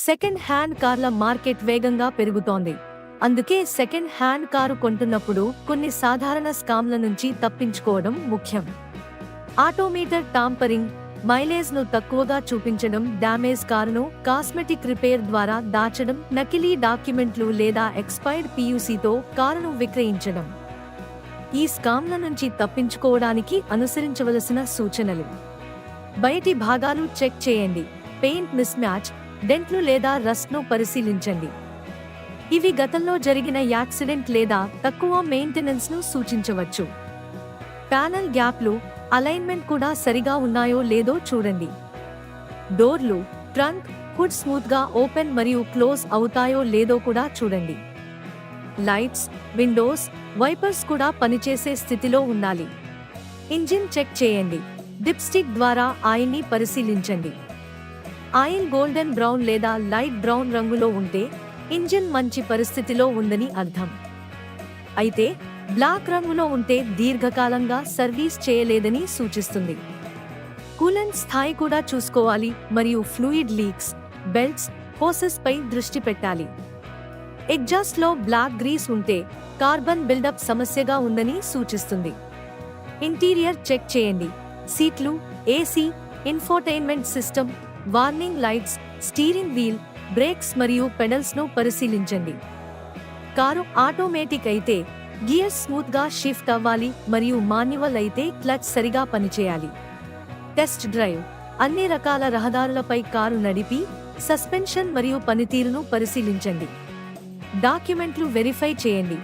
Second hand కార్ల market వేగంగా పెరుగుతోంది. అందుకే సెకండ్ హ్యాండ్ కారు కొంటున్నప్పుడు కొన్ని సాధారణ స్కామ్ల నుంచి తప్పించుకోవడం ముఖ్యం. ఆటోమీటర్ టాంపరింగ్, మైలేజ్ ను తక్కువగా చూపించడం, డ్యామేజ్ కారును కాస్మెటిక్ రిపేర్ ద్వారా దాచడం, నకిలీ డాక్యుమెంట్లు లేదా ఎక్స్పైర్డ్ పియూసీతో కారును విక్రయించడం. ఈ స్కామ్ల నుంచి తప్పించుకోవడానికి అనుసరించవలసిన సూచనలు: బయటి భాగాలు చెక్ చేయండి. పెయింట్ మిస్ మ్యాచ్, డెంట్లు లేదా రస్ట్ను పరిశీలించండి. ఇవి గతంలో జరిగిన యాక్సిడెంట్ లేదా తక్కువ మెయింటెనెన్స్ను సూచించవచ్చు. ప్యానెల్ గ్యాప్లు, అలైన్మెంట్ కూడా సరిగా ఉన్నాయో లేదో చూడండి. డోర్లు, ట్రంక్, హుడ్ స్మూత్గా ఓపెన్ మరియు క్లోజ్ అవుతాయో లేదో కూడా చూడండి. లైట్స్, విండోస్, వైపర్స్ కూడా పనిచేసే స్థితిలో ఉండాలి. ఇంజిన్ చెక్ చేయండి. డిప్స్టిక్ ద్వారా ఆయిల్ని పరిశీలించండి. ఆయిల్ గోల్డెన్ బ్రౌన్ లేదా లైట్ బ్రౌన్ రంగులో ఉంటే ఇంజిన్ మంచి పరిస్థితిలో ఉందని అర్థం. అయితే బ్లాక్ రంగులో ఉంటే దీర్ఘకాలంగా సర్వీస్ చేయలేదని సూచిస్తుంది. కూలెంట్ స్థాయి కూడా చూసుకోవాలి మరియు ఫ్లూయిడ్ లీక్స్, బెల్ట్స్, హోసెస్ పై దృష్టి పెట్టాలి. ఎగ్జాస్ట్ లో బ్లాక్ గ్రీస్ ఉంటే కార్బన్ బిల్డప్ సమస్యగా ఉందని సూచిస్తుంది. ఇంటీరియర్ చెక్ చేయండి. సీట్లు, AC, infotainment system, warning lights, steering wheel, brakes మరియు పెడల్స్ ను పరిశీలించండి. కారు ఆటోమేటిక్ అయితే గియర్స్ స్మూత్ గా షిఫ్ట్ అవ్వాలి మరియు మాన్యువల్ అయితే క్లచ్ సరిగా పనిచేయాలి. టెస్ట్ డ్రైవ్, అన్ని రకాల రహదారులపై కారు నడిపి సస్పెన్షన్ మరియు పనితీరును పరిశీలించండి. డాక్యుమెంట్లు వెరిఫై చేయండి.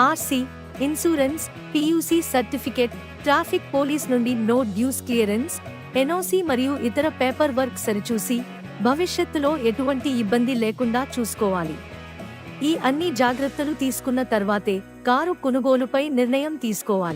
RC, insurance, PUC certificate, traffic police నుండి నో డ్యూస్ క్లియరెన్స్, ఎన్ఓసీ మరియు ఇతర పేపర్ వర్క్ సరిచూసి భవిష్యత్తులో ఎటువంటి ఇబ్బంది లేకుండా చూసుకోవాలి. ఈ అన్ని జాగ్రత్తలు తీసుకున్న తర్వాతే కారు కొనుగోలుపై నిర్ణయం తీసుకోవాలి.